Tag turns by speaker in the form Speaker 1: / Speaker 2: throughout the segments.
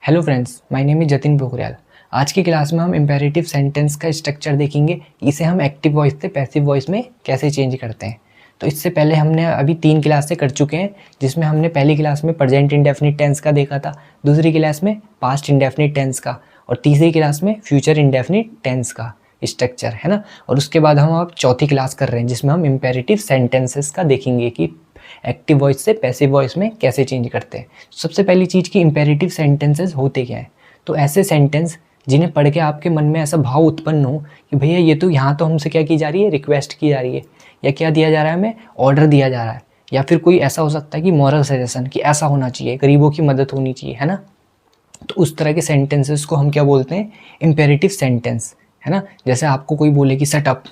Speaker 1: Hello friends, my name is Jatin Pokhriyal. आज की class में हम इम्पेरेटिव सेंटेंस का स्ट्रक्चर देखेंगे। इसे हम एक्टिव वॉइस से पैसिव वॉइस में कैसे चेंज करते हैं। तो इससे पहले हमने अभी 3 क्लासें कर चुके हैं, जिसमें हमने पहली क्लास में प्रेजेंट इंडेफिनिट टेंस का देखा था, दूसरी क्लास में पास्ट इंडेफिनिट टेंस का और तीसरी क्लास में फ्यूचर इंडेफिनिट टेंस का स्ट्रक्चर, है ना। और उसके बाद हम अब चौथी क्लास कर रहे हैं, जिसमें हम इम्पेरेटिव सेंटेंसेस का देखेंगे कि एक्टिव वॉइस से पैसिव वॉइस में कैसे चेंज करते हैं। सबसे पहली चीज़ कि इम्पेरेटिव सेंटेंसेस होते क्या हैं। तो ऐसे सेंटेंस जिन्हें पढ़ के आपके मन में ऐसा भाव उत्पन्न हो कि भैया ये तो यहाँ तो हमसे क्या की जा रही है, रिक्वेस्ट की जा रही है, या क्या दिया जा रहा है, हमें ऑर्डर दिया जा रहा है, या फिर कोई ऐसा हो सकता है कि मॉरल सजेशन कि ऐसा होना चाहिए, गरीबों की मदद होनी चाहिए, है ना। तो उस तरह के सेंटेंसेस को हम क्या बोलते हैं, इम्पेरेटिव सेंटेंस, है ना। जैसे आपको कोई बोले कि सेट अप,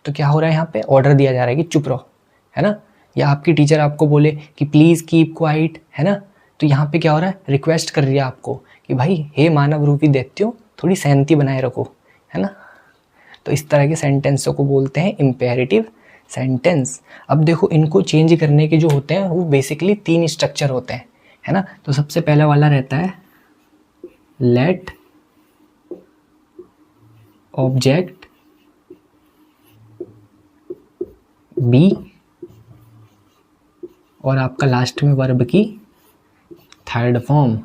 Speaker 1: तो क्या हो रहा है, यहाँ पे ऑर्डर दिया जा रहा है कि चुप रहो, है ना। या आपकी टीचर आपको बोले कि प्लीज़ कीप क्वाइट, है ना, तो यहाँ पे क्या हो रहा है, रिक्वेस्ट कर रही है आपको कि भाई हे मानव रूपी दैत्यों, थोड़ी शांति बनाए रखो, है ना। तो इस तरह के सेंटेंसों को बोलते हैं इम्पेरेटिव सेंटेंस। अब देखो, इनको चेंज करने के जो होते हैं वो बेसिकली 3 स्ट्रक्चर होते हैं, है ना। तो सबसे पहला वाला रहता है लेट ऑब्जेक्ट बी, और आपका लास्ट में वर्ब की third form.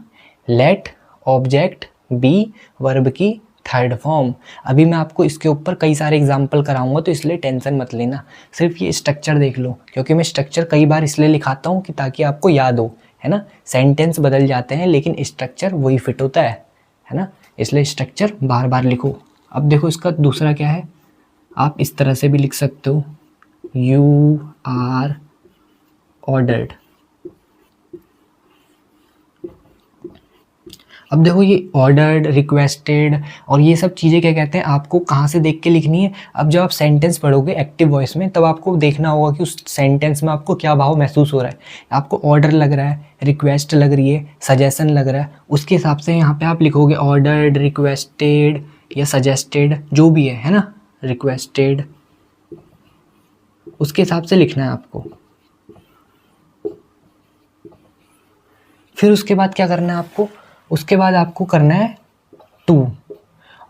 Speaker 1: Let object be, verb की थर्ड फॉर्म। अभी मैं आपको इसके ऊपर कई सारे एग्जाम्पल कराऊंगा, तो इसलिए टेंशन मत लेना, सिर्फ ये स्ट्रक्चर देख लो, क्योंकि मैं स्ट्रक्चर कई बार इसलिए लिखाता हूँ कि ताकि आपको याद हो, है ना। सेंटेंस बदल जाते हैं लेकिन स्ट्रक्चर वही फिट होता है ना। इसलिए स्ट्रक्चर बार बार लिखो। अब देखो, इसका दूसरा क्या है, आप इस तरह से भी लिख सकते हो, यू आर ऑर्डर्ड। अब देखो, ये ऑर्डर्ड, रिक्वेस्टेड और ये सब चीज़ें क्या कहते हैं, आपको कहाँ से देख के लिखनी है। अब जब आप सेंटेंस पढ़ोगे एक्टिव वॉइस में, तब आपको देखना होगा कि उस सेंटेंस में आपको क्या भाव महसूस हो रहा है। आपको ऑर्डर लग रहा है, रिक्वेस्ट लग रही है, सजेशन लग रहा है, उसके हिसाब से यहाँ पे आप लिखोगे ऑर्डर्ड, रिक्वेस्टेड या सजेस्टेड, जो भी है ना, रिक्वेस्टेड, उसके हिसाब से लिखना है आपको। फिर उसके बाद क्या करना है आपको, उसके बाद आपको करना है टू,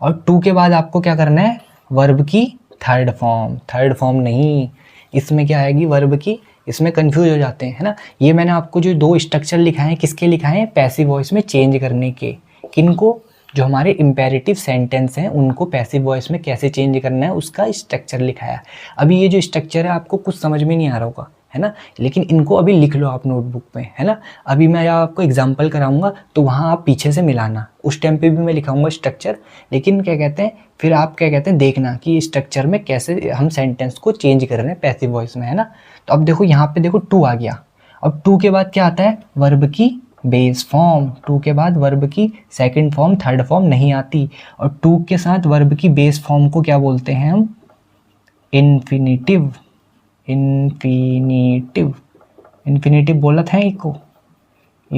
Speaker 1: और टू के बाद आपको क्या करना है, वर्ब की थर्ड फॉर्म। थर्ड फॉर्म नहीं, इसमें क्या आएगी, वर्ब की, इसमें कंफ्यूज हो जाते हैं, है ना। ये मैंने आपको जो 2 स्ट्रक्चर लिखाए हैं, किसके लिखाए हैं, पैसिव वॉइस में चेंज करने के। किनको, जो हमारे इम्पेरेटिव सेंटेंस हैं उनको पैसिव वॉइस में कैसे चेंज करना है, उसका स्ट्रक्चर लिखाया है। अभी ये जो स्ट्रक्चर है आपको कुछ समझ में नहीं आ रहा होगा, है ना, लेकिन इनको अभी लिख लो आप नोटबुक में, है ना। अभी मैं आपको एग्जांपल कराऊंगा, तो वहाँ आप पीछे से मिलाना, उस टाइम पे भी मैं लिखाऊंगा स्ट्रक्चर, लेकिन क्या कहते हैं, फिर आप क्या कहते हैं, देखना कि स्ट्रक्चर में कैसे हम सेंटेंस को चेंज कर रहे हैं पैसिव वॉइस में, है ना। तो अब देखो, यहाँ पे देखो टू आ गया। अब टू के बाद क्या आता है, वर्ब की बेस फॉर्म। टू के बाद वर्ब की सेकंड फॉर्म, थर्ड फॉर्म नहीं आती। और टू के साथ वर्ब की बेस फॉर्म को क्या बोलते हैं हम, इन्फिनिटिव। इन्फिनिटिव, इन्फिनिटिव बोला था ये को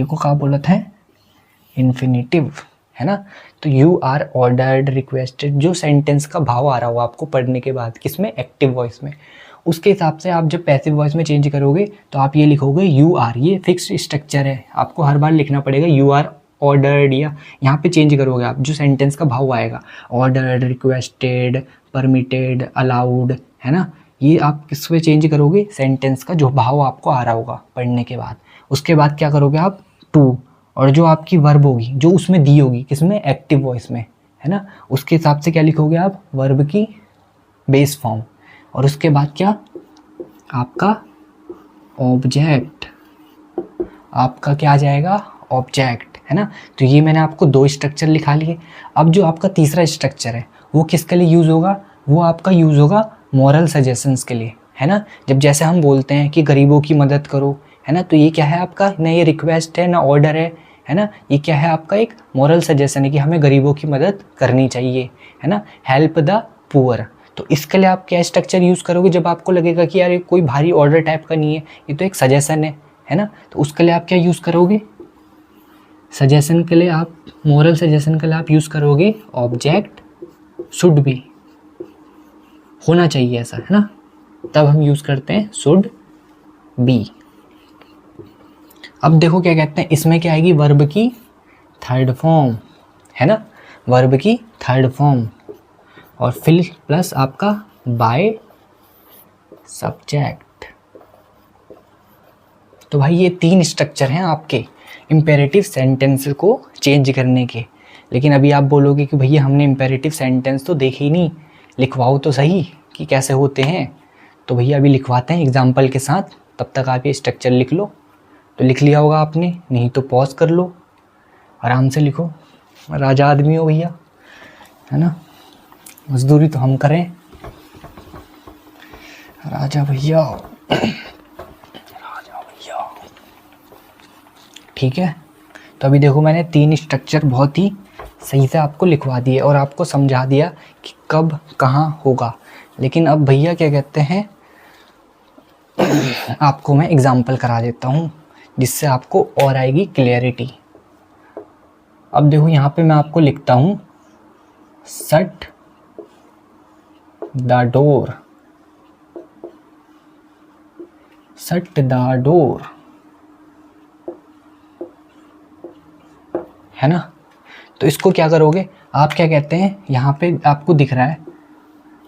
Speaker 1: कहाँ बोला था, इन्फिनिटिव, है ना। तो यू आर ऑर्डर्ड, रिक्वेस्टेड, जो सेंटेंस का भाव आ रहा हो आपको पढ़ने के बाद, किसमें, एक्टिव वॉइस में, उसके हिसाब से आप जब पैसिव वॉइस में चेंज करोगे तो आप ये लिखोगे यू आर। ये फिक्स स्ट्रक्चर है, आपको हर बार लिखना पड़ेगा यू आर ऑर्डर्ड, या यहाँ पे चेंज करोगे आप जो सेंटेंस का भाव आएगा, ऑर्डर्ड, रिक्वेस्टेड, परमिटेड, अलाउड, है ना। ये आप किस पे चेंज करोगे, सेंटेंस का जो भाव आपको आ रहा होगा पढ़ने के बाद। उसके बाद क्या करोगे आप, टू, और जो आपकी वर्ब होगी जो उसमें दी होगी, किसमें, एक्टिव वॉइस में, है ना, उसके हिसाब से क्या लिखोगे आप, वर्ब की बेस फॉर्म। और उसके बाद क्या, आपका ऑब्जेक्ट, आपका क्या आ जाएगा, ऑब्जेक्ट, है ना। तो ये मैंने आपको 2 स्ट्रक्चर लिखा लिए। अब जो आपका तीसरा स्ट्रक्चर है वो किसके लिए यूज़ होगा, वो आपका यूज़ होगा मॉरल सजेशंस के लिए, है ना। जब जैसे हम बोलते हैं कि गरीबों की मदद करो, है ना, तो ये क्या है आपका, ना ये रिक्वेस्ट है ना ऑर्डर है ना, ये क्या है आपका एक मॉरल सजेशन है कि हमें गरीबों की मदद करनी चाहिए, है ना, हेल्प द पुअर। तो इसके लिए आप क्या स्ट्रक्चर यूज़ करोगे, जब आपको लगेगा कि यार ये कोई भारी ऑर्डर टाइप का नहीं है, ये तो एक सजेशन है ना, तो उसके लिए आप क्या यूज़ करोगे, सजेशन के लिए आप, मॉरल सजेशन के लिए आप यूज़ करोगे ऑब्जेक्ट शुड बी, होना चाहिए ऐसा, है ना, तब हम यूज़ करते हैं शुड बी। अब देखो क्या कहते हैं, इसमें क्या आएगी, वर्ब की थर्ड फॉर्म, है ना, वर्ब की थर्ड फॉर्म, और फिर प्लस आपका बाय सब्जेक्ट। तो भाई ये 3 स्ट्रक्चर हैं आपके इम्पेरेटिव सेंटेंस को चेंज करने के। लेकिन अभी आप बोलोगे कि भैया हमने इम्पेरेटिव सेंटेंस तो देखे ही नहीं, लिखवाओ तो सही कि कैसे होते हैं। तो भैया अभी लिखवाते हैं एग्जाम्पल के साथ, तब तक आप ये स्ट्रक्चर लिख लो। तो लिख लिया होगा आपने, नहीं तो पॉज कर लो, आराम से लिखो, राजा आदमी हो भैया, है ना, मजदूरी तो हम करें, राजा भैया, राजा भैया। ठीक है, तो अभी देखो मैंने 3 स्ट्रक्चर बहुत ही सही से आपको लिखवा दिए और आपको समझा दिया कि कब कहाँ होगा। लेकिन अब भैया क्या कहते हैं, आपको मैं एग्जाम्पल करा देता हूँ जिससे आपको और आएगी क्लियरिटी। अब देखो यहाँ पे मैं आपको लिखता हूँ shut the door, shut the door, है ना। तो इसको क्या करोगे आप, क्या कहते हैं, यहाँ पे आपको दिख रहा है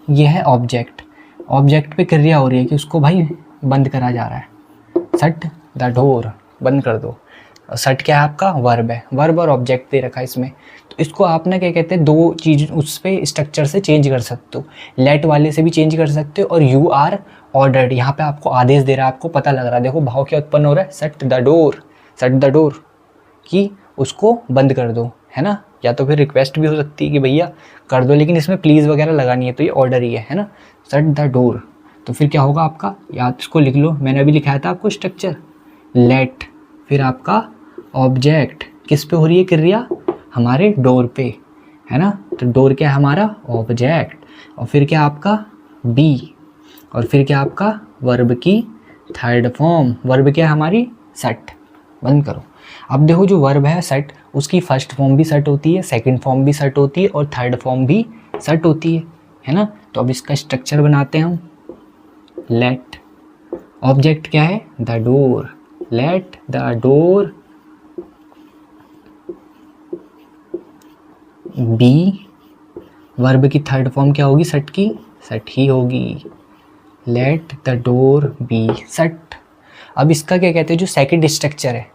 Speaker 1: ये है ऑब्जेक्ट, ऑब्जेक्ट पे क्रिया हो रही है कि उसको भाई बंद करा जा रहा है, शट द डोर, बंद कर दो। शट क्या है आपका, वर्ब है, वर्ब और ऑब्जेक्ट दे रखा है इसमें। तो इसको आप ना क्या कहते हैं, 2 चीज़ उस पे स्ट्रक्चर से चेंज कर सकते हो, लेट वाले से भी चेंज कर सकते हो, और यू आर ऑर्डर्ड, यहाँ पे आपको आदेश दे रहा है, आपको पता लग रहा है, देखो भाव क्या उत्पन्न हो रहा है, shut the door, shut the door कि उसको बंद कर दो, है ना। या तो फिर रिक्वेस्ट भी हो सकती है कि भैया कर दो, लेकिन इसमें प्लीज़ वगैरह लगानी है, तो ये ऑर्डर ही है ना, शट द डोर। तो फिर क्या होगा आपका, या इसको लिख लो, मैंने अभी लिखाया था आपको स्ट्रक्चर, लेट, फिर आपका ऑब्जेक्ट, किस पे हो रही है क्रिया, हमारे डोर पे, है ना। तो डोर क्या है हमारा, ऑब्जेक्ट, और फिर क्या आपका बी, और फिर क्या आपका वर्ब की थर्ड फॉर्म, वर्ब क्या है हमारी, सेट, बंद करो। अब देखो जो वर्ब है सेट, उसकी फर्स्ट फॉर्म भी सेट होती है, सेकंड फॉर्म भी सेट होती है, और थर्ड फॉर्म भी सेट होती है ना। तो अब इसका स्ट्रक्चर बनाते हैं हम, लेट, ऑब्जेक्ट क्या है, the door, let the door be, verb की थर्ड फॉर्म क्या होगी, सेट की, सेट ही होगी, let the door be set. अब इसका क्या कहते हैं, जो सेकंड स्ट्रक्चर है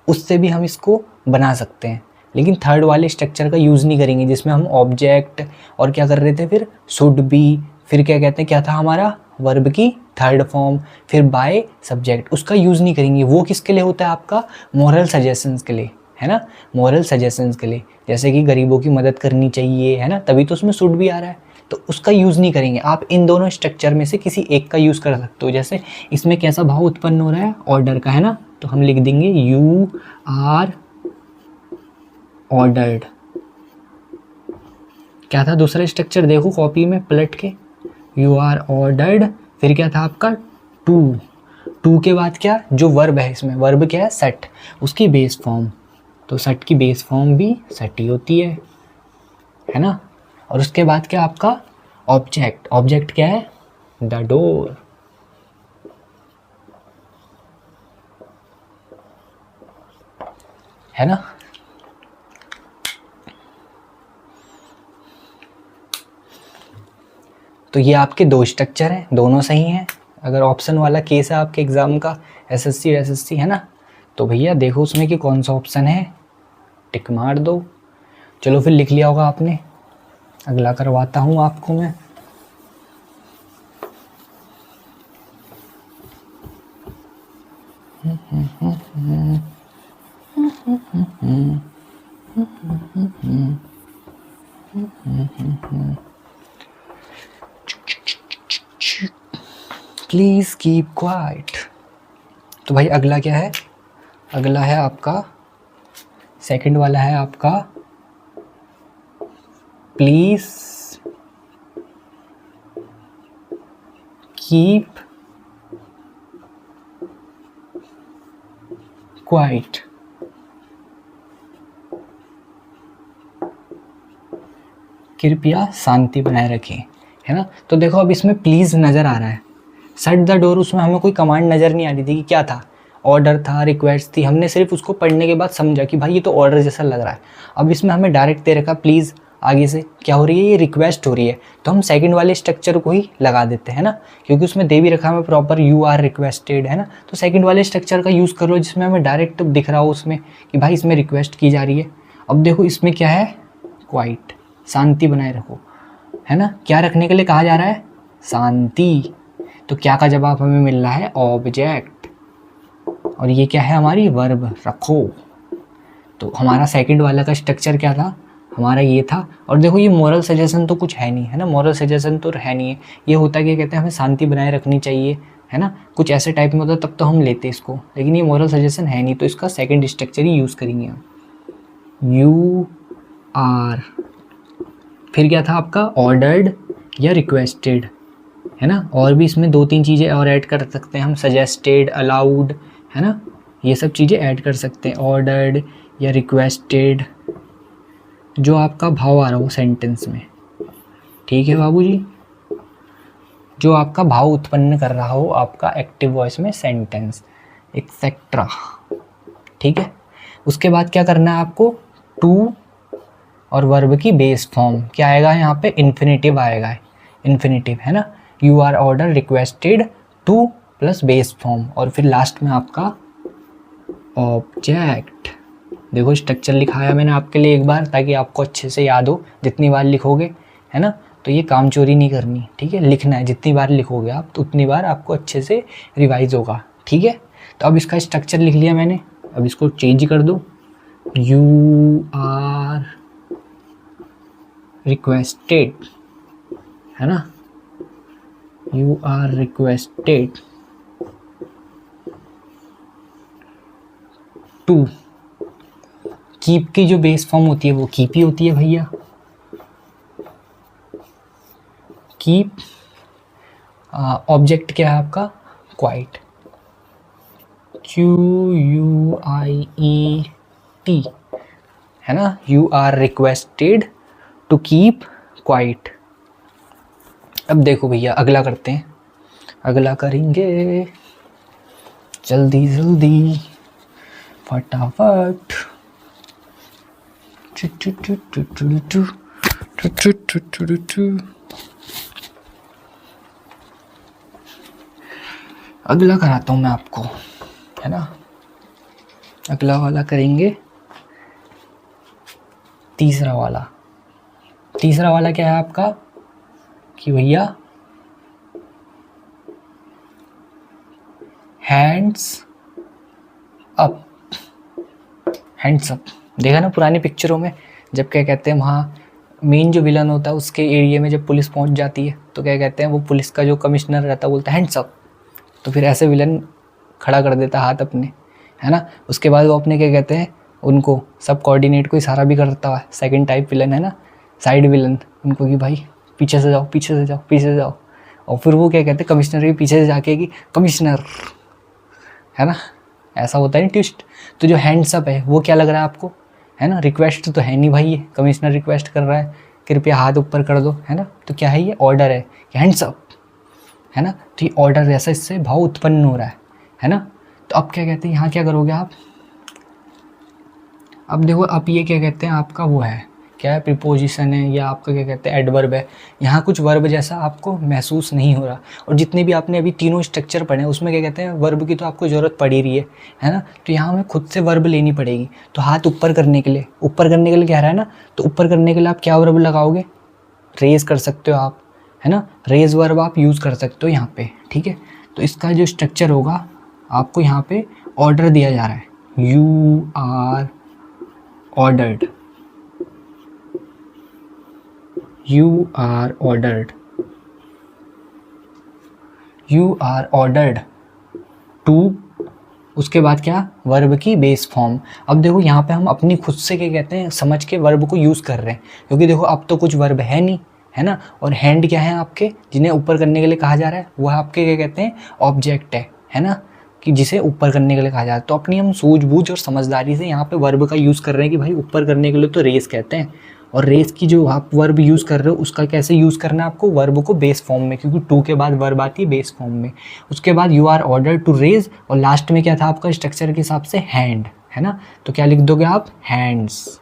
Speaker 1: उससे भी हम इसको बना सकते हैं, लेकिन थर्ड वाले स्ट्रक्चर का यूज़ नहीं करेंगे, जिसमें हम ऑब्जेक्ट और क्या कर रहे थे, फिर शुड बी, फिर क्या कहते हैं, क्या था हमारा, वर्ब की थर्ड फॉर्म, फिर बाय सब्जेक्ट, उसका यूज़ नहीं करेंगे। वो किसके लिए होता है आपका, मोरल सजेशंस के लिए, है ना, मोरल सजेशंस के लिए, जैसे कि गरीबों की मदद करनी चाहिए, है ना, तभी तो उसमें शुड भी आ रहा है, तो उसका यूज़ नहीं करेंगे। आप इन दोनों स्ट्रक्चर में से किसी एक का यूज़ कर सकते हो। जैसे इसमें कैसा भाव उत्पन्न हो रहा है, ऑर्डर का, है ना, तो हम लिख देंगे यू आर ऑर्डर्ड। क्या था दूसरा स्ट्रक्चर, देखो कॉपी में पलट के, यू आर ऑर्डर्ड, फिर क्या था आपका टू, टू के बाद क्या, जो वर्ब है इसमें, वर्ब क्या है, सेट, उसकी बेस फॉर्म, तो सेट की बेस फॉर्म भी सेट ही होती है ना। और उसके बाद क्या आपका ऑब्जेक्ट, ऑब्जेक्ट क्या है, द डोर, है ना। तो ये आपके 2 स्ट्रक्चर हैं, दोनों सही हैं। अगर ऑप्शन वाला केस है आपके एग्ज़ाम का, एसएससी है ना, तो भैया देखो उसमें कि कौन सा ऑप्शन है, टिक मार दो। चलो फिर लिख लिया होगा आपने, अगला करवाता हूँ आपको मैं। Please keep quiet. तो भाई अगला क्या है, अगला है आपका सेकंड वाला है आपका प्लीज कीप क्वाइट। कृपया शांति बनाए रखें, है ना। तो देखो अब इसमें प्लीज़ नज़र आ रहा है, शट द डोर, उसमें हमें कोई कमांड नज़र नहीं आ रही थी कि क्या था, ऑर्डर था, रिक्वेस्ट थी, हमने सिर्फ उसको पढ़ने के बाद समझा कि भाई ये तो ऑर्डर जैसा लग रहा है। अब इसमें हमें डायरेक्ट दे रखा प्लीज़, आगे से क्या हो रही है, ये रिक्वेस्ट हो रही है, तो हम सेकंड वाले स्ट्रक्चर को ही लगा देते हैं ना, क्योंकि उसमें दे भी रखा हमें प्रॉपर यू आर रिक्वेस्टेड, है ना। तो सेकंड वाले स्ट्रक्चर का यूज़ करो जिसमें हमें डायरेक्ट दिख रहा हो उसमें कि भाई इसमें रिक्वेस्ट की जा रही है। अब देखो इसमें क्या है, क्वाइट, शांति बनाए रखो, है ना। क्या रखने के लिए कहा जा रहा है, शांति। तो क्या का जवाब हमें मिल रहा है, ऑब्जेक्ट। और ये क्या है हमारी, वर्ब, रखो। तो हमारा सेकंड वाला का स्ट्रक्चर क्या था, हमारा ये था। और देखो ये मोरल सजेशन तो कुछ है नहीं, है ना, मोरल सजेशन तो है नहीं है। ये होता है कि कहते हैं हमें शांति बनाए रखनी चाहिए, है ना, कुछ ऐसे टाइप में होता तब तो हम लेते इसको, लेकिन ये मोरल सजेशन है नहीं, तो इसका सेकंड स्ट्रक्चर ही यूज़ करेंगे हम, यू आर। फिर क्या था आपका, ऑर्डर्ड या रिक्वेस्टेड, है ना। और भी इसमें 2-3 चीज़ें और ऐड कर सकते हैं हम, सजेस्टेड, अलाउड, है ना, ये सब चीज़ें ऐड कर सकते हैं, ऑर्डर्ड या रिक्वेस्टेड, जो आपका भाव आ रहा हो सेंटेंस में, ठीक है बाबूजी, जो आपका भाव उत्पन्न कर रहा हो आपका एक्टिव वॉइस में सेंटेंस, एक्सेट्रा, ठीक है। उसके बाद क्या करना है आपको, टू और वर्ब की बेस फॉर्म क्या आएगा यहाँ पे, इन्फिनेटिव आएगा, इन्फिनेटिव, है ना। You are order requested to plus base form, और फिर लास्ट में आपका ऑब्जेक्ट। देखो स्ट्रक्चर लिखाया मैंने आपके लिए एक बार, ताकि आपको अच्छे से याद हो, जितनी बार लिखोगे, है ना, तो ये काम चोरी नहीं करनी, ठीक है, लिखना है, जितनी बार लिखोगे आप तो उतनी बार आपको अच्छे से रिवाइज होगा, ठीक है। तो अब इसका स्ट्रक्चर लिख लिया मैंने, अब इसको चेंज कर दो, यू आर रिक्वेस्टेड, है ना, you are requested to, keep की जो बेस फॉर्म होती है वो कीप ही होती है भैया, कीप। ऑब्जेक्ट क्या है आपका, क्वाइट, QUIET, है ना, you are requested to keep quiet. अब देखो भैया अगला करते हैं, अगला करेंगे जल्दी जल्दी फटाफट। अगला कराता हूँ मैं आपको, है ना, अगला वाला करेंगे, तीसरा वाला। तीसरा वाला क्या है आपका कि भैया हैंड्स अप, हैंड्स अप। देखा ना पुरानी पिक्चरों में, जब क्या कहते हैं वहाँ मेन जो विलन होता है उसके एरिया में जब पुलिस पहुँच जाती है तो क्या कहते हैं, वो पुलिस का जो कमिश्नर रहता है बोलता है हैंड्स अप, तो फिर ऐसे विलन खड़ा कर देता हाथ अपने, है ना। उसके बाद वो अपने क्या कहते हैं, उनको सब कोऑर्डिनेट को इशारा भी करता है, सेकंड टाइप विलन, है ना, साइड विलन, उनको कि भाई पीछे से जाओ, पीछे से जाओ, पीछे से जाओ। और फिर वो क्या कहते हैं कमिश्नर के पीछे से जाके कि कमिश्नर, है ना, ऐसा होता है ना ट्विस्ट। तो जो हैंड्स अप है वो क्या लग रहा है आपको, है ना, रिक्वेस्ट तो है नहीं भाई, ये कमिश्नर रिक्वेस्ट कर रहा है कृपया हाथ ऊपर कर दो, है ना, तो क्या है ये ऑर्डर है, हैंड्स अप, है ना। तो ये ऑर्डर जैसा इससे भाव उत्पन्न हो रहा है ना। तो अब क्या कहते हैं, यहाँ क्या करोगे आप, अब देखो अब ये क्या कहते हैं आपका वो है, क्या है, प्रीपोजिशन है या आपका क्या कहते हैं एडवर्ब है। यहाँ कुछ वर्ब जैसा आपको महसूस नहीं हो रहा, और जितने भी आपने अभी तीनों स्ट्रक्चर पढ़े हैं उसमें क्या कहते हैं वर्ब की तो आपको ज़रूरत पड़ ही रही है ना। तो यहाँ हमें खुद से वर्ब लेनी पड़ेगी। तो हाथ ऊपर करने के लिए, ऊपर करने के लिए कह रहा है ना, तो ऊपर करने के लिए आप क्या वर्ब लगाओगे, रेज कर सकते हो आप, है ना, रेज वर्ब आप यूज़ कर सकते हो यहाँ पे, ठीक है। तो इसका जो स्ट्रक्चर होगा आपको यहाँ पे ऑर्डर दिया जा रहा है, you are ordered, you are ordered, you are ordered to, उसके बाद क्या, वर्ब की बेस फॉर्म। अब देखो यहाँ पे हम अपनी खुद से क्या कहते हैं समझ के वर्ब को यूज़ कर रहे हैं, क्योंकि देखो अब तो कुछ वर्ब है नहीं, है ना। और हैंड क्या है आपके, जिन्हें ऊपर करने के लिए कहा जा रहा है, वह आपके क्या कहते हैं ऑब्जेक्ट है ना, कि जिसे ऊपर करने के लिए कहा जा रहा है। तो अपनी हम सूझबूझ और समझदारी से यहाँ पे वर्ब का यूज़ कर रहे हैं कि भाई ऊपर करने के लिए तो रेस कहते हैं, और रेज की जो आप वर्ब यूज़ कर रहे हो उसका कैसे यूज़ करना है आपको, वर्ब को बेस फॉर्म में, क्योंकि टू के बाद वर्ब आती है बेस फॉर्म में। उसके बाद you are order to raise, और लास्ट में क्या था आपका स्ट्रक्चर के हिसाब से हैंड, है ना, तो क्या लिख दोगे आप, हैंड्स।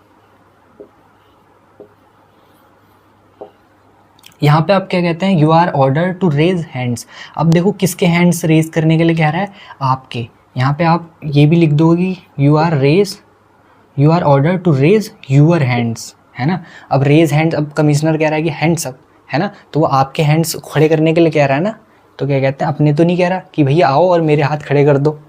Speaker 1: यहाँ पे आप क्या कहते हैं, you are order to raise hands. अब देखो किसके हैंड्स रेज करने के लिए कह रहा है, आपके। यहाँ पे आप ये भी लिख दोगे you are order to raise your hands, है ना। अब रेज हैंड्स, अब कमिश्नर कह रहा है कि हैंड्स अप, है ना, तो वो आपके हैंड्स खड़े करने के लिए कह रहा है ना, तो क्या कहते हैं, अपने तो नहीं कह रहा कि भैया आओ और मेरे हाथ खड़े कर दो,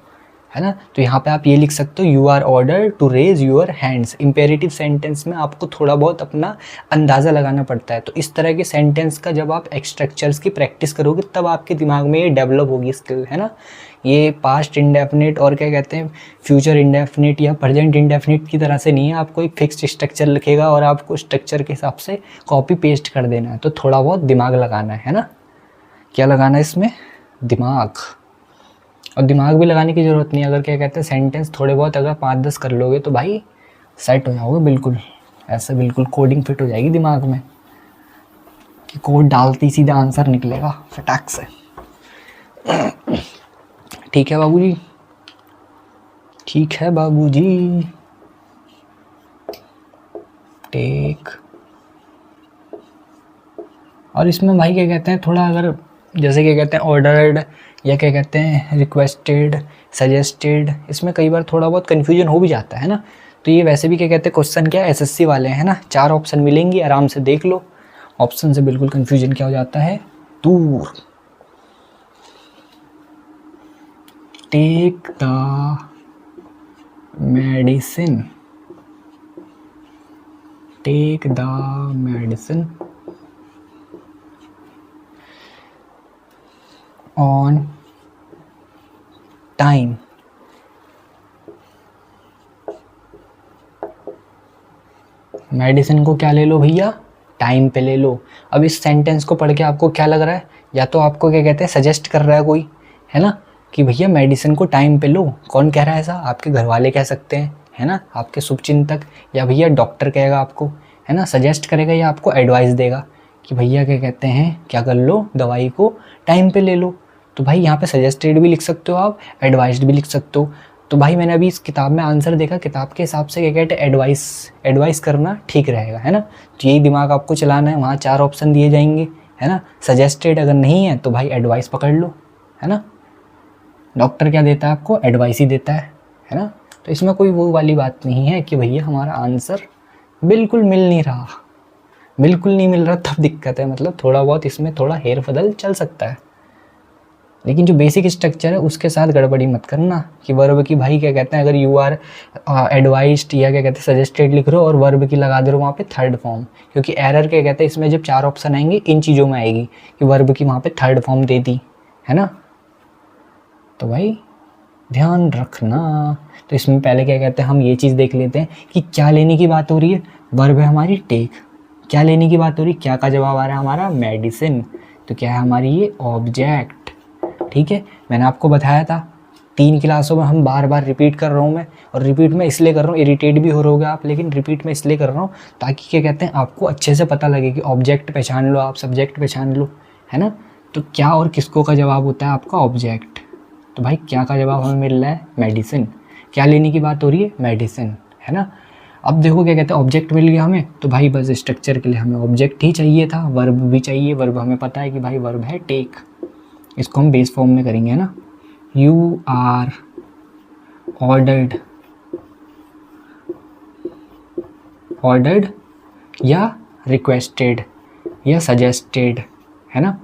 Speaker 1: है ना। तो यहाँ पे आप ये लिख सकते हो, you are order to raise your hands. Imperative sentence में आपको थोड़ा बहुत अपना अंदाज़ा लगाना पड़ता है, तो इस तरह के सेंटेंस का जब आप स्ट्रक्चर्स की प्रैक्टिस करोगे तब आपके दिमाग में ये डेवलप होगी स्किल, है ना। ये पास्ट इंडेफिनिट और क्या कहते हैं फ्यूचर इंडेफिनिट या प्रेजेंट इंडेफिनिट की तरह से नहीं है, आपको एक फिक्स्ड स्ट्रक्चर लिखेगा और आपको स्ट्रक्चर के हिसाब से कॉपी पेस्ट कर देना है। तो थोड़ा बहुत दिमाग लगाना है ना। क्या लगाना है इसमें, दिमाग। और दिमाग भी लगाने की ज़रूरत नहीं है, अगर क्या कहते हैं सेंटेंस थोड़े बहुत अगर 5-10 कर लोगे तो भाई सेट हो जाओगे बिल्कुल, ऐसे बिल्कुल कोडिंग फिट हो जाएगी दिमाग में कि कोड डालते ही सीधा आंसर निकलेगा फटाक से। ठीक है बाबूजी, ठीक है बाबूजी, टेक। और इसमें भाई क्या कहते हैं थोड़ा, अगर जैसे क्या कहते हैं ऑर्डर्ड या क्या कहते हैं रिक्वेस्टेड, सजेस्टेड, इसमें कई बार थोड़ा बहुत कन्फ्यूजन हो भी जाता है ना। तो ये वैसे भी क्या कहते हैं क्वेश्चन क्या है, एसएससी वाले हैं ना, 4 ऑप्शन मिलेंगी, आराम से देख लो, ऑप्शन से बिल्कुल कन्फ्यूजन क्या हो जाता है दूर। Take the medicine, take the medicine on time. Medicine को क्या ले लो भैया, टाइम पे ले लो। अब इस सेंटेंस को पढ़ के आपको क्या लग रहा है, या तो आपको क्या कहते हैं सजेस्ट कर रहा है कोई, है ना, कि भैया मेडिसिन को टाइम पे लो। कौन कह रहा है ऐसा, आपके घर वाले कह सकते हैं, है ना, आपके शुभचिंतक, या भैया डॉक्टर कहेगा आपको, है ना, सजेस्ट करेगा या आपको एडवाइस देगा कि भैया क्या कहते हैं क्या कर लो, दवाई को टाइम पे ले लो। तो भाई यहाँ पे सजेस्टेड भी लिख सकते हो आप, एडवाइस्ड भी लिख सकते हो। तो भाई मैंने अभी इस किताब में आंसर देखा, किताब के हिसाब से क्या कहते हैं एडवाइस करना ठीक रहेगा, है ना। तो यही दिमाग आपको चलाना है, वहाँ 4 ऑप्शन दिए जाएंगे, है ना। सजेस्टेड अगर नहीं है तो भाई एडवाइस पकड़ लो, है ना। डॉक्टर क्या देता है आपको, एडवाइस ही देता है ना। तो इसमें कोई वो वाली बात नहीं है कि भैया हमारा आंसर बिल्कुल मिल नहीं रहा, बिल्कुल नहीं मिल रहा तब दिक्कत है, मतलब थोड़ा बहुत इसमें थोड़ा हेर बदल चल सकता है, लेकिन जो बेसिक स्ट्रक्चर है उसके साथ गड़बड़ी मत करना कि वर्ब की भाई क्या कहते हैं अगर यू आर एडवाइस्ड या क्या कहते हैं सजेस्टेड लिख रहे हो और वर्ब की लगा दे रहे हो वहाँ पे थर्ड फॉर्म, क्योंकि एरर क्या कहते हैं इसमें जब 4 ऑप्शन आएंगे इन चीज़ों में आएगी कि वर्ब की वहाँ पे थर्ड फॉर्म दे दी, है ना। तो भाई ध्यान रखना। तो इसमें पहले क्या कहते हैं हम ये चीज़ देख लेते हैं कि क्या लेने की बात हो रही है, वर्ब है हमारी टेक, क्या लेने की बात हो रही है, क्या का जवाब आ रहा है हमारा मेडिसिन, तो क्या है हमारी ये ऑब्जेक्ट। ठीक है, मैंने आपको बताया था 3 क्लासों में हम बार बार रिपीट कर रहा हूँ मैं, और रिपीट में इसलिए कर रहा हूँ, इरिटेट भी हो रहोगे आप, लेकिन रिपीट में इसलिए कर रहा हूँ ताकि क्या कहते हैं आपको अच्छे से पता लगे कि ऑब्जेक्ट पहचान लो आप, सब्जेक्ट पहचान लो, है ना। तो क्या और किसको का जवाब होता है आपका ऑब्जेक्ट। तो भाई क्या का जवाब हमें मिल रहा है मेडिसिन, क्या लेने की बात हो रही है मेडिसिन, है ना। अब देखो क्या कहते हैं ऑब्जेक्ट मिल गया हमें, तो भाई बस स्ट्रक्चर के लिए हमें ऑब्जेक्ट ही चाहिए था, वर्ब भी चाहिए, वर्ब हमें पता है कि भाई वर्ब है टेक, इसको हम बेस फॉर्म में करेंगे, है ना। यू आर ऑर्डर्ड या रिक्वेस्टेड या सजेस्टेड, है ना,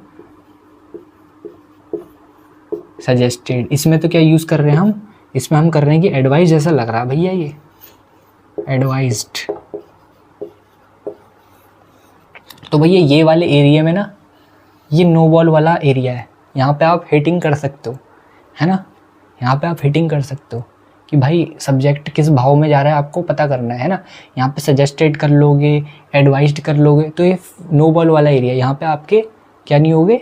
Speaker 1: सजेस्टेड। इसमें तो क्या यूज़ कर रहे हैं हम, इसमें हम कर रहे हैं कि एडवाइस जैसा लग रहा है भैया ये एडवाइज्ड। तो भैया ये वाले एरिया में ना ये नो बॉल वाला एरिया है, यहाँ पे आप हिटिंग कर सकते हो, है ना, यहाँ पे आप हिटिंग कर सकते हो कि भाई सब्जेक्ट किस भाव में जा रहा है आपको पता करना है ना। यहाँ पे सजेस्टेड कर लोगे, एडवाइज्ड कर लोगे, तो ये नो बॉल वाला एरिया, यहाँ पे आपके क्या नहीं होगे,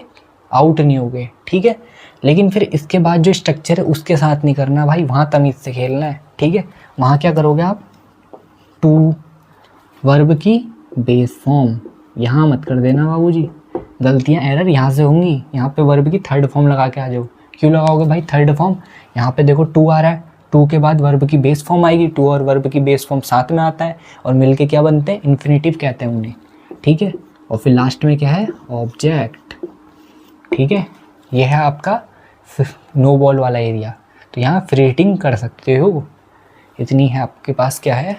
Speaker 1: आउट नहीं होगे, ठीक है। लेकिन फिर इसके बाद जो स्ट्रक्चर है उसके साथ नहीं करना भाई, वहाँ तमीज़ से खेलना है, ठीक है। वहाँ क्या करोगे आप, टू वर्ब की बेस फॉर्म, यहाँ मत कर देना बाबूजी, गलतियाँ एरर यहाँ से होंगी। यहाँ पे वर्ब की थर्ड फॉर्म लगा के आ जाओ। क्यों लगाओगे भाई थर्ड फॉर्म? यहाँ पे देखो टू आ रहा है, टू के बाद वर्ब की बेस फॉर्म आएगी, टू और वर्ब की बेस फॉर्म साथ में आता है और मिलके क्या बनते हैं? इन्फिनेटिव कहते हैं उन्हें, ठीक है। और फिर लास्ट में क्या है? ऑब्जेक्ट, ठीक है। यह है आपका नो बॉल वाला एरिया। तो यहाँ फ्रेटिंग कर सकते हो, इतनी है आपके पास क्या है?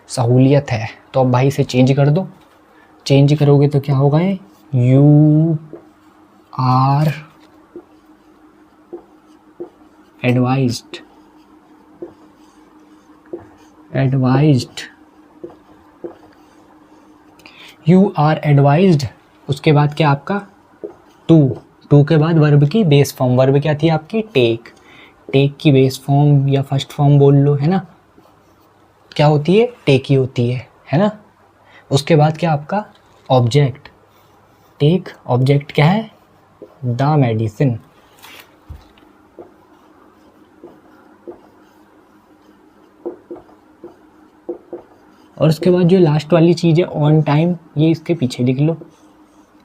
Speaker 1: सहूलियत है। तो अब भाई इसे चेंज कर दो। चेंज करोगे तो क्या होगा? ये you are advised, you are advised. उसके बाद क्या आपका? टू के बाद वर्ब की बेस फॉर्म, वर्ब क्या थी आपकी? टेक, टेक की बेस फॉर्म या फर्स्ट फॉर्म बोल लो, है ना, क्या होती है? टेक ही होती है ना। उसके बाद क्या आपका? ऑब्जेक्ट, टेक, ऑब्जेक्ट क्या है? The medicine. और उसके बाद जो लास्ट वाली चीज़ है ऑन टाइम, ये इसके पीछे लिख लो,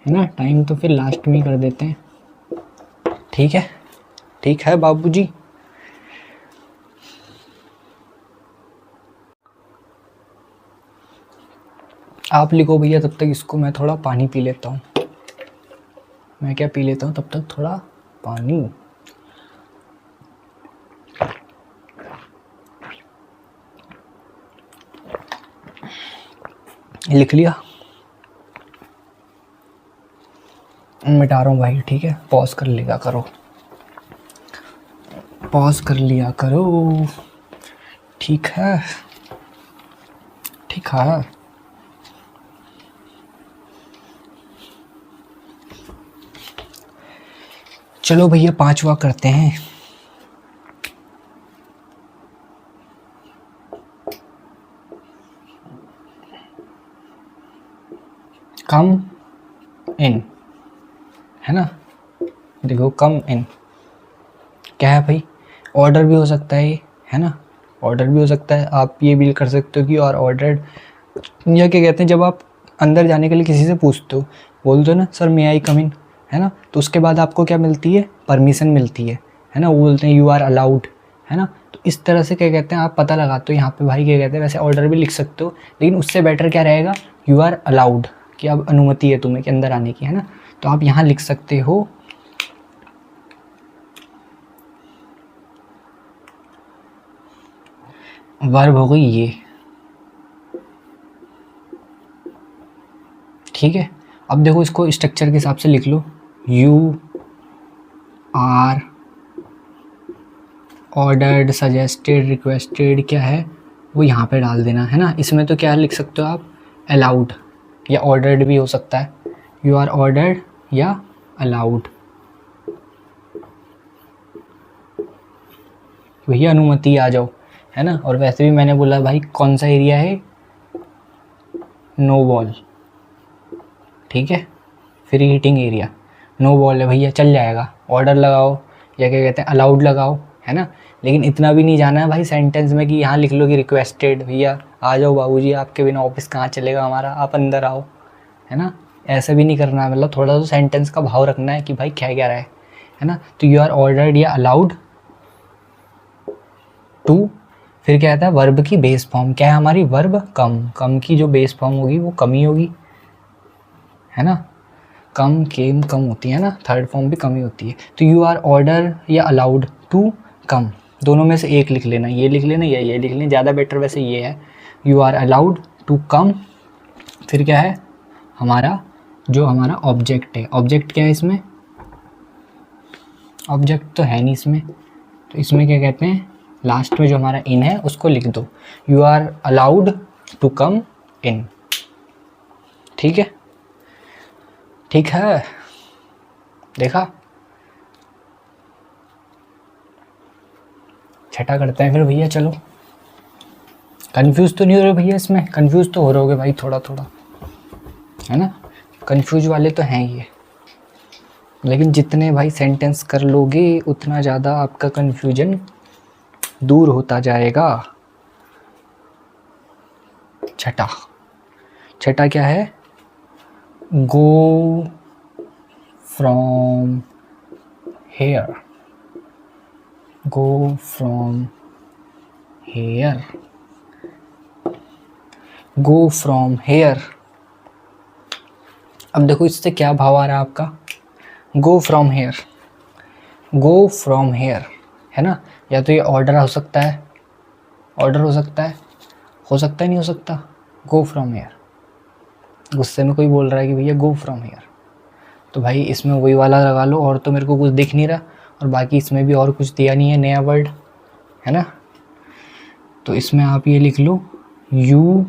Speaker 1: है ना। टाइम तो फिर लास्ट में कर देते हैं, ठीक है। ठीक है बाबूजी। आप लिखो भैया, तब तक इसको मैं थोड़ा पानी पी लेता हूँ। मैं क्या पी लेता हूँ तब तक? थोड़ा पानी। लिख लिया? मिटा रहा हूँ भाई, ठीक है। पॉज कर लिया करो, पॉज कर लिया करो, ठीक है, ठीक है। चलो भैया पांचवा करते हैं। कम इन, है ना। देखो कम इन क्या है भाई? ऑर्डर भी हो सकता है ये, है ना, ऑर्डर भी हो सकता है। आप ये भी कर सकते हो कि और ऑर्डर्ड, या क्या कहते हैं, जब आप अंदर जाने के लिए किसी से पूछते हो, बोलते हो ना सर मे आई कम इन, है ना, तो उसके बाद आपको क्या मिलती है? परमिशन मिलती है ना। वो बोलते हैं यू आर अलाउड, है ना। तो इस तरह से क्या कहते हैं, आप पता लगाते हो यहाँ पे भाई, क्या कहते हैं। वैसे ऑर्डर भी लिख सकते हो, लेकिन उससे बेटर क्या रहेगा? यू आर अलाउड, कि अब अनुमति है तुम्हें कि अंदर आने की, है ना। तो आप यहाँ लिख सकते हो वर्ब हो गई ये, ठीक है। अब देखो इसको स्ट्रक्चर के हिसाब से लिख लो। You are ordered, suggested, requested क्या है वो यहाँ पे डाल देना, है ना। इसमें तो क्या लिख सकते हो आप? अलाउड या ऑर्डर्ड भी हो सकता है। यू आर ऑर्डर्ड या अलाउड, भैया अनुमति आ जाओ, है ना। और वैसे भी मैंने बोला भाई कौन सा एरिया है? नो बॉल, ठीक है, free hitting area, no ball है भैया, चल जाएगा। ऑर्डर लगाओ या क्या कहते हैं अलाउड लगाओ, है ना। लेकिन इतना भी नहीं जाना है भाई सेंटेंस में कि यहाँ लिख लो कि रिक्वेस्टेड, भैया आ जाओ बाबूजी, आपके बिना ऑफिस कहाँ चलेगा हमारा, आप अंदर आओ, है ना। ऐसा भी नहीं करना है, मतलब थोड़ा सा सेंटेंस का भाव रखना है कि भाई क्या रहा है ना। तो यू आर ऑर्डर्ड या अलाउड टू, फिर क्या आता है? वर्ब की बेस फॉर्म क्या है हमारी? वर्ब कम, कम की जो बेस फॉर्म होगी वो कम ही होगी, है ना। कम केम कम होती है ना, थर्ड फॉर्म भी कम ही होती है। तो यू आर ऑर्डर या अलाउड टू कम, दोनों में से एक लिख लेना, ये लिख लेना या ये लिख लेना, ज़्यादा बेटर वैसे ये है। You are allowed to come, फिर क्या है हमारा? जो हमारा ऑब्जेक्ट है, ऑब्जेक्ट क्या है इसमें? ऑब्जेक्ट तो है नहीं इसमें, तो इसमें क्या कहते हैं? लास्ट में जो हमारा इन है उसको लिख दो। You are allowed to come in, ठीक है, ठीक है। देखा? छठा करते हैं फिर भैया, चलो। कंफ्यूज तो नहीं हो रहे भैया इसमें? कंफ्यूज तो हो रहे होगे भाई थोड़ा थोड़ा, है ना। कंफ्यूज वाले तो हैं ये, लेकिन जितने भाई सेंटेंस कर लोगे उतना ज़्यादा आपका कंफ्यूजन दूर होता जाएगा। छठा, छठा क्या है, गो from hair, go from hair, go from hair. अब देखो इससे क्या भाव आ रहा है आपका, गो from hair, go from hair, है ना। या तो ये ऑर्डर हो सकता है, ऑर्डर हो सकता है, नहीं हो सकता, गो फ्रॉम हेयर। गुस्से में कोई बोल रहा है कि भैया गो फ्रॉम हेयर, तो भाई इसमें वही वाला लगा लो, और तो मेरे को कुछ दिख नहीं रहा, और बाकी इसमें भी और कुछ दिया नहीं है नया वर्ड, है ना। तो इसमें आप ये लिख लो, यू,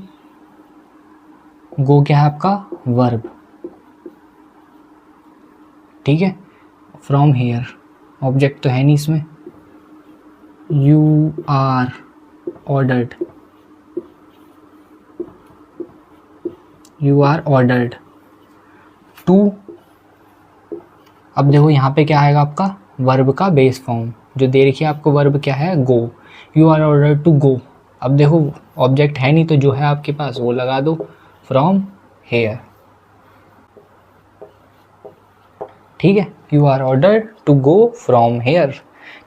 Speaker 1: गो क्या है आपका, वर्ब, ठीक है। फ्रॉम हेयर, ऑब्जेक्ट तो है नहीं इसमें, you are ordered, you are ordered to. अब देखो यहाँ पे क्या आएगा आपका, वर्ब का बेस फॉर्म, जो दे रखी है आपको वर्ब क्या है, go, you are ordered to go. अब देखो ऑब्जेक्ट है नहीं, तो जो है आपके पास वो लगा दो, फ्रॉम हेयर, ठीक है। You are ordered to go from here.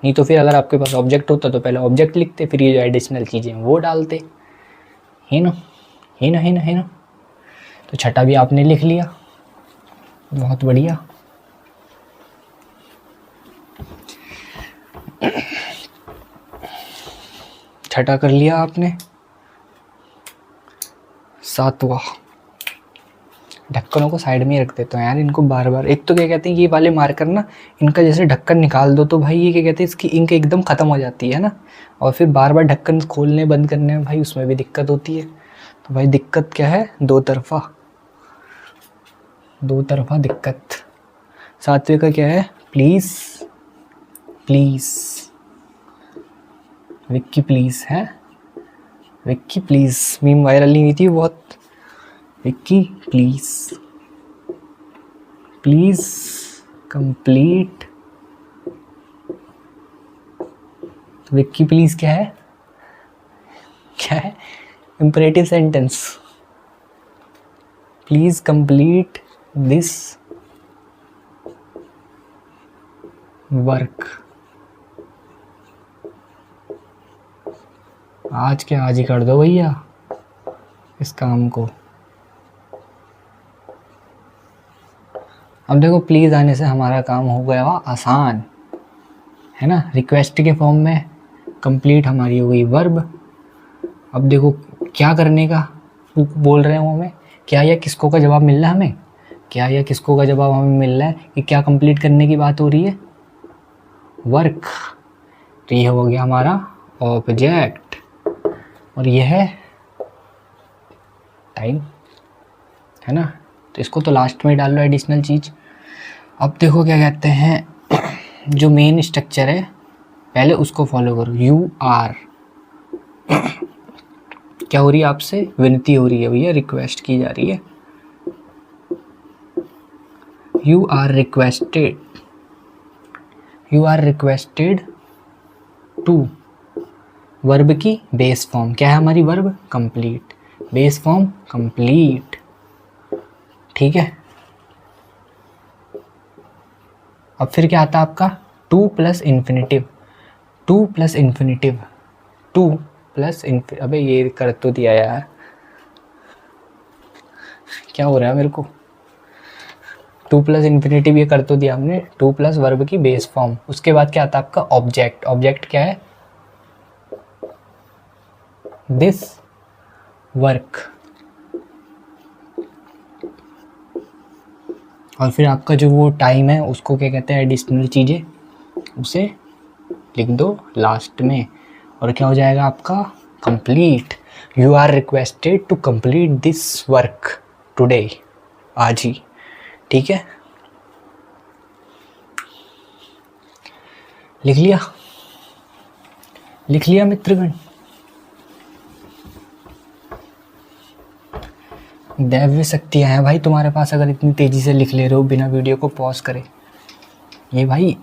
Speaker 1: नहीं तो फिर अगर आपके पास ऑब्जेक्ट होता तो पहले ऑब्जेक्ट लिखते, फिर ये जो एडिशनल चीज़ें वो डालते, है ना, है ना, है ना, है ना। तो छठा भी आपने लिख लिया, बहुत बढ़िया। छठा कर लिया आपने। सातवां, ढक्कनों को साइड में ही रख देते हैं यार, इनको बार बार, एक तो क्या कहते हैं ये वाले मार्कर ना, इनका जैसे ढक्कन निकाल दो तो भाई ये क्या कहते हैं इसकी इंक एकदम ख़त्म हो जाती है ना, और फिर बार बार ढक्कन खोलने बंद करने में भाई उसमें भी दिक्कत होती है। तो भाई दिक्कत क्या है, दो तरफा दिक्कत। सातवें का क्या है, प्लीज़, प्लीज़, विक्की प्लीज़ है, विक्की प्लीज़, मीम वायरल नहीं हुई थी बहुत, Vicky please, please complete. Vicky please क्या है, क्या है, imperative sentence, please complete this work. आज के आज ही कर दो भैया इस काम को। अब देखो प्लीज़ आने से हमारा काम हो गया आसान, है ना। रिक्वेस्ट के फॉर्म में कंप्लीट हमारी हो गई वर्ब। अब देखो क्या करने का बोल रहे हैं वो हमें, क्या या किसको का जवाब मिल रहा है हमें, क्या या किसको का जवाब हमें मिल रहा है कि क्या कंप्लीट करने की बात हो रही है, वर्क। तो ये हो गया हमारा ऑब्जेक्ट, और यह है टाइम, है ना। तो इसको तो लास्ट में डाल लो एडिशनल चीज़। अब देखो क्या कहते हैं, जो मेन स्ट्रक्चर है पहले उसको फॉलो करो। यू आर, क्या हो रही है आपसे, विनती हो रही है भैया, रिक्वेस्ट की जा रही है। You are requested, you are requested to, verb की बेस फॉर्म क्या है हमारी, verb complete, base form complete, ठीक है। अब फिर क्या आता है आपका, to plus infinitive, to plus infinitive, to plus अबे ये कर तो दिया यार, क्या हो रहा है मेरे को, टू प्लस इन्फिनेटिव ये कर तो दिया हमने, टू प्लस वर्ब की बेस फॉर्म। उसके बाद क्या आता है आपका ऑब्जेक्ट, ऑब्जेक्ट क्या है, दिस वर्क। और फिर आपका जो वो टाइम है उसको क्या कहते हैं, एडिशनल चीज़ें उसे लिख दो लास्ट में, और क्या हो जाएगा आपका complete. You are requested to complete this work today, आज ही, ठीक है। लिख लिया, लिख लिया मित्रगण। दैव्य शक्तियाँ हैं भाई तुम्हारे पास, अगर इतनी तेज़ी से लिख ले रहे हो बिना वीडियो को पॉज करे, ये भाई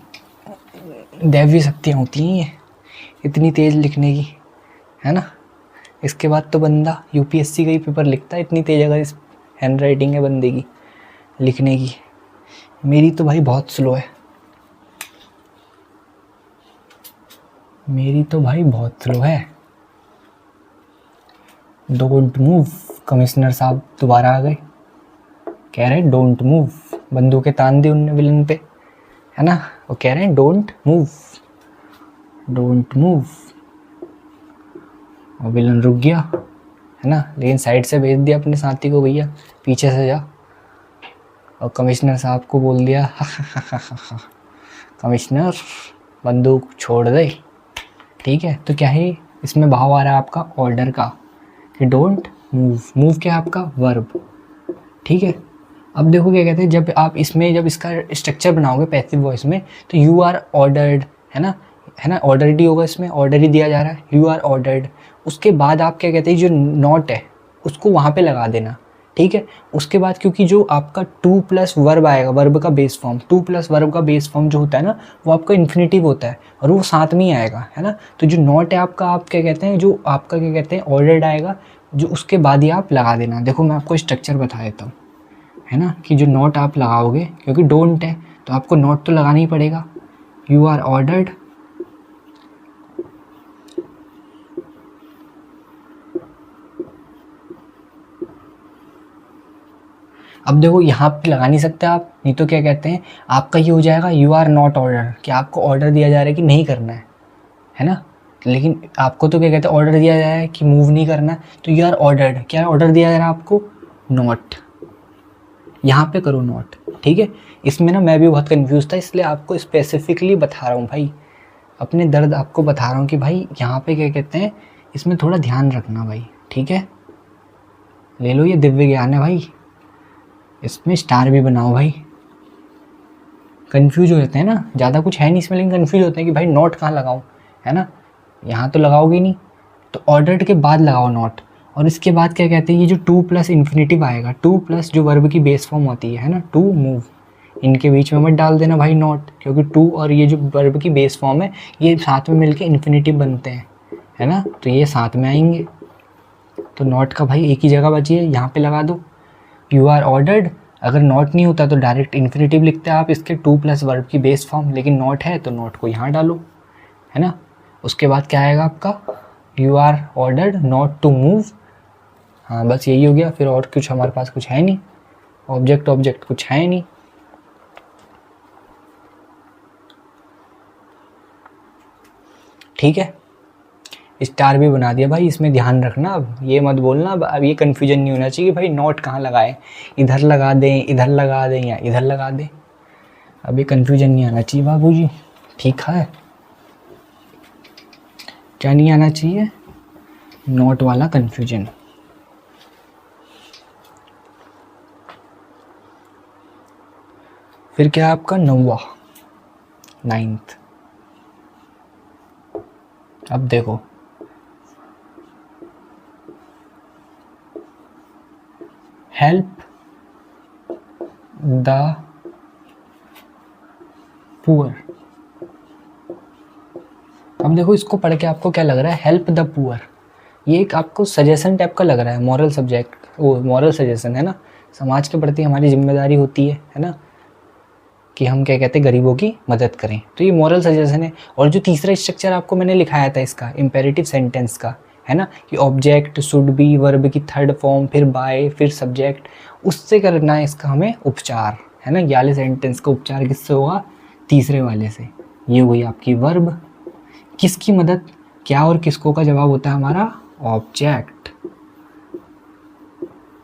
Speaker 1: दैव्य शक्तियाँ होती हैं ये, इतनी तेज़ लिखने की, है ना। इसके बाद तो बंदा यूपीएससी का ही पेपर लिखता है, इतनी तेज़ अगर हैंड राइटिंग है बंदे की लिखने की। मेरी तो भाई बहुत स्लो है, मेरी तो भाई बहुत स्लो है। डोंट मूव, कमिश्नर साहब दोबारा आ गए, कह रहे हैं डोंट मूव, बंदूकें तान दी उनने विलन पे, है ना। वो कह रहे हैं डोंट मूव, डोंट मूव, और विलन रुक गया, है ना। लेकिन साइड से भेज दिया अपने साथी को, भैया पीछे से जा, और कमिश्नर साहब को बोल दिया कमिश्नर बंदूक छोड़ दे, ठीक है। तो क्या है इसमें भाव आ रहा है आपका ऑर्डर का, कि डोंट मूव, मूव क्या है आपका वर्ब, ठीक है। अब देखो क्या कहते हैं, जब आप इसमें जब इसका स्ट्रक्चर बनाओगे पैसिव वॉइस में, तो यू आर ऑर्डर्ड, है ना, है ना, ऑर्डर ही होगा, इसमें ऑर्डर ही दिया जा रहा है, यू आर ऑर्डर्ड। उसके बाद आप क्या कहते हैं, जो नॉट है उसको वहाँ पे लगा देना, ठीक है। उसके बाद क्योंकि जो आपका टू प्लस वर्ब आएगा, वर्ब का base form, two plus verb का बेस फॉर्म जो होता है ना, वो आपका इन्फिनिटिव होता है, और वो साथ में ही आएगा, है ना। तो जो नॉट है आपका, आप क्या कहते हैं, जो आपका क्या कहते हैं ऑर्डर्ड आएगा, जो उसके बाद ही आप लगा देना। देखो मैं आपको स्ट्रक्चर बता देता हूँ, है ना, कि जो नोट आप लगाओगे, क्योंकि डोंट है तो आपको नोट तो लगाना ही पड़ेगा, यू आर ऑर्डर्ड, अब देखो यहाँ पे लगा नहीं सकते आप, नहीं तो क्या कहते हैं आपका ये हो जाएगा यू आर नॉट ऑर्डर, कि आपको ऑर्डर दिया जा रहा है कि नहीं करना है ना। लेकिन आपको तो क्या कहते हैं ऑर्डर दिया जा रहा है कि मूव नहीं करना है, तो यू आर ऑर्डर्ड, क्या ऑर्डर दिया जा रहा है आपको, नॉट, यहाँ पे करो नॉट, ठीक है। इसमें ना मैं भी बहुत कंफ्यूज था, इसलिए आपको स्पेसिफिकली बता रहा हूँ भाई, अपने दर्द आपको बता रहा हूँ कि भाई यहाँ पे क्या कहते हैं, इसमें थोड़ा ध्यान रखना भाई, ठीक है। ले लो ये दिव्य ज्ञान है भाई, इसमें स्टार भी बनाओ भाई। कंफ्यूज हो जाते हैं ना, ज़्यादा कुछ है नहीं इसमें, लेकिन कंफ्यूज होते हैं कि भाई नॉट कहाँ लगाऊँ, है ना। यहाँ तो लगाओगे नहीं, तो ऑर्डर्ड के बाद लगाओ नॉट। और इसके बाद क्या कहते हैं, ये जो टू प्लस इन्फिनिटिव आएगा, टू प्लस जो वर्ब की बेस फॉर्म होती है ना, टू मूव, इनके बीच में मत डाल देना भाई नॉट, क्योंकि टू और ये जो वर्ब की बेस फॉर्म है ये साथ में मिलके इन्फिनिटिव बनते हैं, है ना, तो ये साथ में आएंगे। तो नॉट का भाई एक ही जगह बची है, यहाँ पे लगा दो यू आर ऑर्डर्ड। अगर नॉट नहीं होता तो डायरेक्ट इन्फिनिटिव लिखते हैं आप इसके, टू प्लस वर्ब की बेस फॉर्म, लेकिन नॉट है तो नॉट को यहाँ डालो, है ना। उसके बाद क्या आएगा आपका, you are ordered not to move, हाँ बस यही हो गया, फिर और कुछ हमारे पास कुछ है नहीं, ऑब्जेक्ट ऑब्जेक्ट कुछ है नहीं, ठीक है। स्टार भी बना दिया भाई, इसमें ध्यान रखना, अब ये मत बोलना, अब ये कन्फ्यूजन नहीं होना चाहिए भाई नोट कहाँ लगाए, इधर लगा दें, इधर लगा दें, या इधर लगा दें, अब ये कन्फ्यूजन नहीं आना चाहिए बाबूजी, ठीक है। क्या नहीं आना चाहिए, नोट वाला कन्फ्यूजन। फिर क्या है आपका नौवा, नाइन्थ। अब देखो हेल्प द पुअर। अब देखो इसको पढ़ के आपको क्या लग रहा है, हेल्प द पुअर, ये एक आपको सजेशन टाइप का लग रहा है, मॉरल सब्जेक्ट, वो मॉरल सजेशन है ना, समाज के प्रति हमारी जिम्मेदारी होती है ना, कि हम क्या कहते हैं गरीबों की मदद करें, तो ये मॉरल सजेशन है। और जो तीसरा स्ट्रक्चर आपको मैंने लिखाया था इसका इम्पेरेटिव सेंटेंस का, है ना, कि ऑब्जेक्ट शुड बी, वर्ब की थर्ड फॉर्म, फिर बाय, फिर सब्जेक्ट, उससे करना है इसका हमें उपचार, है ना। ये वाले सेंटेंस का उपचार किससे होगा, तीसरे वाले से। ये हुई आपकी वर्ब, किसकी मदद, क्या और किसको का जवाब होता है हमारा ऑब्जेक्ट,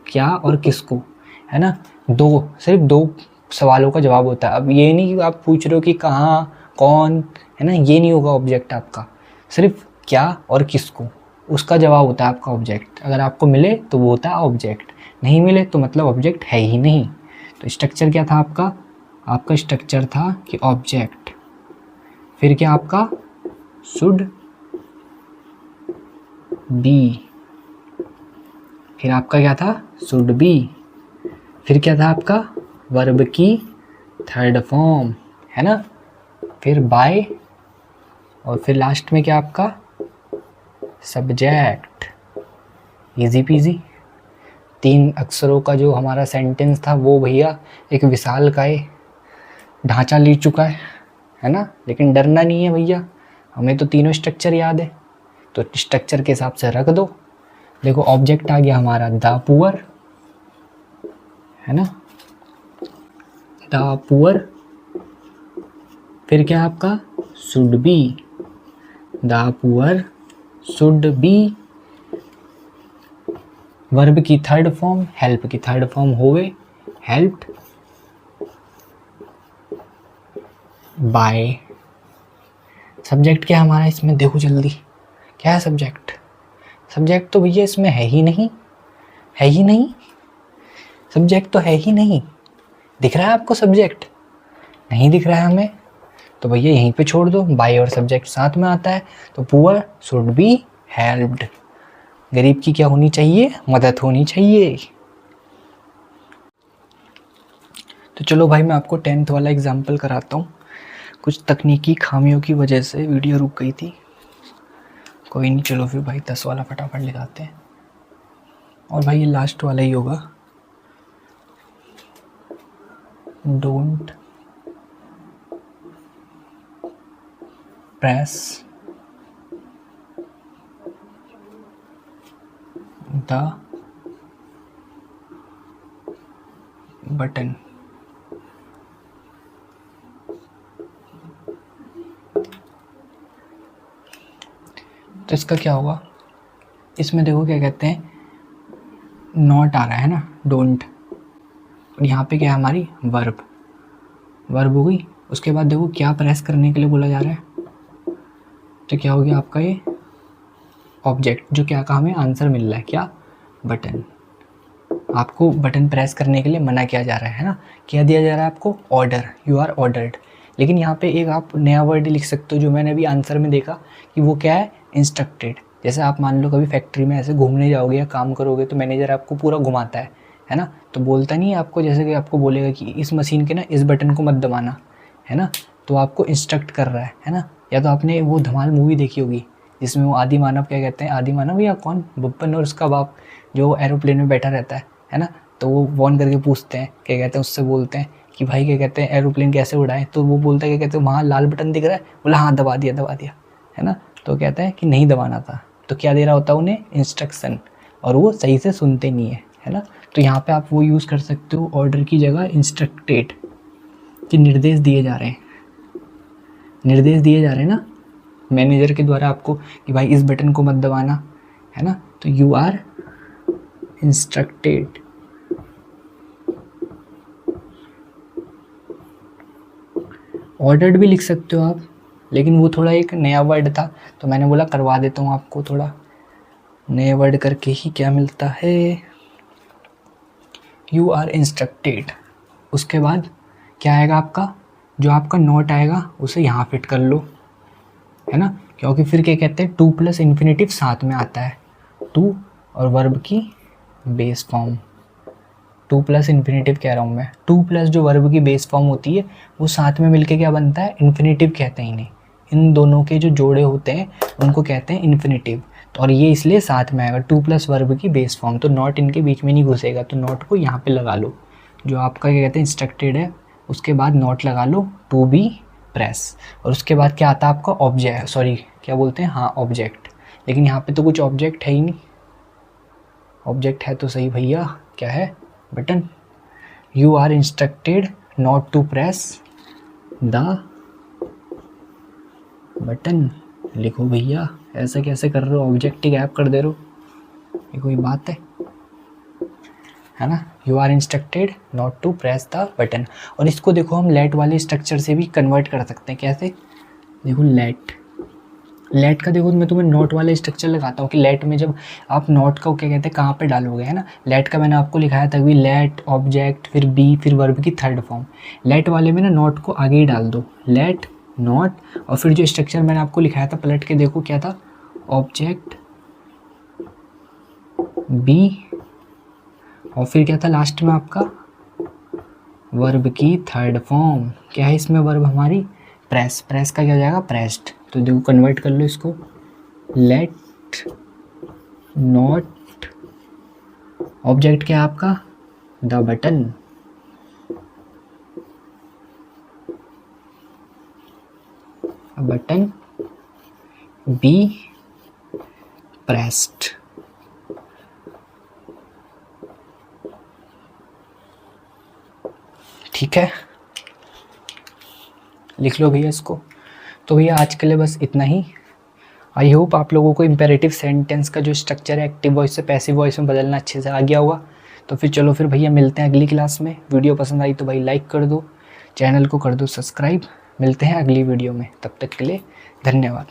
Speaker 1: क्या और किसको, है ना। दो, सिर्फ दो सवालों का जवाब होता है। अब ये नहीं कि आप पूछ रहे हो कि कहाँ, कौन, है ना, ये नहीं होगा ऑब्जेक्ट आपका, सिर्फ क्या और किसको, उसका जवाब होता है आपका ऑब्जेक्ट। अगर आपको मिले तो वो होता है ऑब्जेक्ट, नहीं मिले तो मतलब ऑब्जेक्ट है ही नहीं। तो स्ट्रक्चर क्या था आपका, आपका स्ट्रक्चर था कि ऑब्जेक्ट, फिर क्या आपका शुड बी, फिर आपका क्या था शुड बी, फिर क्या था आपका वर्ब की थर्ड फॉर्म, है ना, फिर बाय, और फिर लास्ट में क्या आपका सब्जेक्ट। इजी पीजी, 3 अक्षरों का जो हमारा सेंटेंस था वो भैया एक विशाल काय ढांचा ले चुका है ना। लेकिन डरना नहीं है भैया, हमें तो तीनों स्ट्रक्चर याद है, तो स्ट्रक्चर के हिसाब से रख दो। देखो ऑब्जेक्ट आ गया हमारा द पुअर, है ना, द पुअर। फिर क्या आपका should be, the poor should be. Verb की थर्ड फॉर्म, हेल्प की थर्ड फॉर्म होवे हेल्प्ड बाय। सब्जेक्ट क्या हमारा इसमें, देखो जल्दी क्या है सब्जेक्ट। सब्जेक्ट तो भैया इसमें है ही नहीं, है ही नहीं, सब्जेक्ट तो है ही नहीं। दिख रहा है आपको सब्जेक्ट? नहीं दिख रहा है हमें, तो भैया यहीं पे छोड़ दो, बाय और सब्जेक्ट साथ में आता है। तो पुअर शुड बी हेल्प्ड, गरीब की क्या होनी चाहिए, मदद होनी चाहिए। तो चलो भाई मैं आपको 10th वाला एग्जाम्पल कराता हूँ। कुछ तकनीकी खामियों की वजह से वीडियो रुक गई थी, कोई नहीं, चलो फिर भाई 10 वाला फटाफट लगाते हैं। और भाई ये लास्ट वाला ही होगा। Don't press the button. तो इसका क्या होगा, इसमें देखो क्या कहते हैं, नॉट आ रहा है ना, डोंट, और यहाँ पे क्या है हमारी वर्ब, वर्ब हो गई। उसके बाद देखो क्या प्रेस करने के लिए बोला जा रहा है, तो क्या हो गया आपका ये ऑब्जेक्ट, जो क्या का हमें आंसर मिल रहा है, क्या, बटन। आपको बटन प्रेस करने के लिए मना किया जा रहा है ना, क्या दिया जा रहा है आपको, ऑर्डर, यू आर ऑर्डर्ड। लेकिन यहाँ पे एक आप नया वर्ड लिख सकते हो जो मैंने अभी आंसर में देखा कि वो क्या है, इंस्ट्रक्टेड। जैसे आप मान लो कभी फैक्ट्री में ऐसे घूमने जाओगे या काम करोगे तो मैनेजर आपको पूरा घुमाता है ना, तो बोलता नहीं है आपको, जैसे कि आपको बोलेगा कि इस मशीन के ना इस बटन को मत दबाना, है ना, तो आपको इंस्ट्रक्ट कर रहा है ना। या तो आपने वो धमाल मूवी देखी होगी जिसमें वो आदि मानव, क्या कहते हैं आदि मानव या कौन, बब्बन और उसका बाप, जो एरोप्लेन में बैठा रहता है ना, तो वो फोन करके पूछते हैं, क्या कहते हैं, उससे बोलते हैं कि भाई क्या कहते हैं एरोप्लेन कैसे उड़ाएं, तो वो बोलता है क्या कहते हैं वहाँ लाल बटन दिख रहा है, बोला हाँ दबा दिया, है ना, तो कहता है कि नहीं दबाना था, तो क्या दे रहा होता है उन्हें, इंस्ट्रक्शन, और वो सही से सुनते नहीं है ना। तो यहाँ पे आप वो यूज़ कर सकते हो ऑर्डर की जगह इंस्ट्रक्टेड, कि निर्देश दिए जा रहे हैं, निर्देश दिए जा रहे हैं ना मैनेजर के द्वारा आपको कि भाई इस बटन को मत दबाना, है ना, तो यू आर इंस्ट्रक्टेड। ऑर्डर्ड भी लिख सकते हो आप, लेकिन वो थोड़ा एक नया वर्ड था तो मैंने बोला करवा देता हूँ आपको, थोड़ा नए वर्ड करके ही क्या मिलता है, यू आर इंस्ट्रक्टेड। उसके बाद क्या आएगा आपका, जो आपका नोट आएगा उसे यहाँ फिट कर लो, है ना, क्योंकि फिर क्या कहते हैं 2 प्लस इन्फिनेटिव साथ में आता है, 2 और वर्ब की बेस फॉर्म, 2 प्लस इन्फिनेटिव कह रहा हूँ मैं, 2 प्लस जो वर्ब की बेस फॉर्म होती है वो साथ में मिलके क्या बनता है, इन्फिनेटिव कहते हैं इन्हें। इन दोनों के जो जोड़े होते हैं उनको कहते हैं इन्फिनेटिव, तो और ये इसलिए साथ में आएगा 2 प्लस वर्ब की बेस फॉर्म, तो नॉट इनके बीच में नहीं घुसेगा, तो नॉट को यहाँ पे लगा लो, जो आपका क्या कहते हैं इंस्ट्रक्टेड है, उसके बाद नॉट लगा लो, टू बी प्रेस, और उसके बाद क्या आता है आपका ऑब्जेक्ट, सॉरी क्या बोलते हैं, हाँ ऑब्जेक्ट। लेकिन यहाँ पे तो कुछ ऑब्जेक्ट है ही नहीं, ऑब्जेक्ट है तो सही भैया, क्या है, button. You are instructed not to press the button, लिखो भैया, ऐसा कैसे कर रहे हो, ऑब्जेक्ट ही गैप कर दे रहे हो, ये कोई बात है ना। You are instructed not to press the button. और इसको देखो हम लेट वाले स्ट्रक्चर से भी कन्वर्ट कर सकते हैं, कैसे, देखो लेट का देखो मैं तुम्हें नॉट वाला स्ट्रक्चर लगाता हूँ कि लेट में जब आप नॉट का क्या कहते हैं कहाँ पे डालोगे, है ना। लेट का मैंने आपको लिखाया था कि लेट ऑब्जेक्ट फिर बी फिर वर्ब की थर्ड फॉर्म। लेट वाले में ना नॉट को आगे ही डाल दो, लेट नॉट, और फिर जो स्ट्रक्चर मैंने आपको लिखाया था पलट के देखो क्या था, ऑब्जेक्ट बी, और फिर क्या था लास्ट में आपका वर्ब की थर्ड फॉर्म। क्या है इसमें वर्ब हमारी, प्रेस, प्रेस का क्या हो जाएगा, प्रेस्ड। तो देखो कन्वर्ट कर लो इसको, लेट नॉट ऑब्जेक्ट क्या है आपका, the button. Button be pressed. ठीक है, लिख लो भैया इसको। तो भैया आज के लिए बस इतना ही। आई होप आप लोगों को इम्पेरेटिव सेंटेंस का जो स्ट्रक्चर है एक्टिव वॉइस से पैसिव वॉइस में बदलना अच्छे से आ गया होगा। तो फिर चलो फिर भैया मिलते हैं अगली क्लास में। वीडियो पसंद आई तो भाई लाइक कर दो, चैनल को कर दो सब्सक्राइब। मिलते हैं अगली वीडियो में, तब तक के लिए धन्यवाद।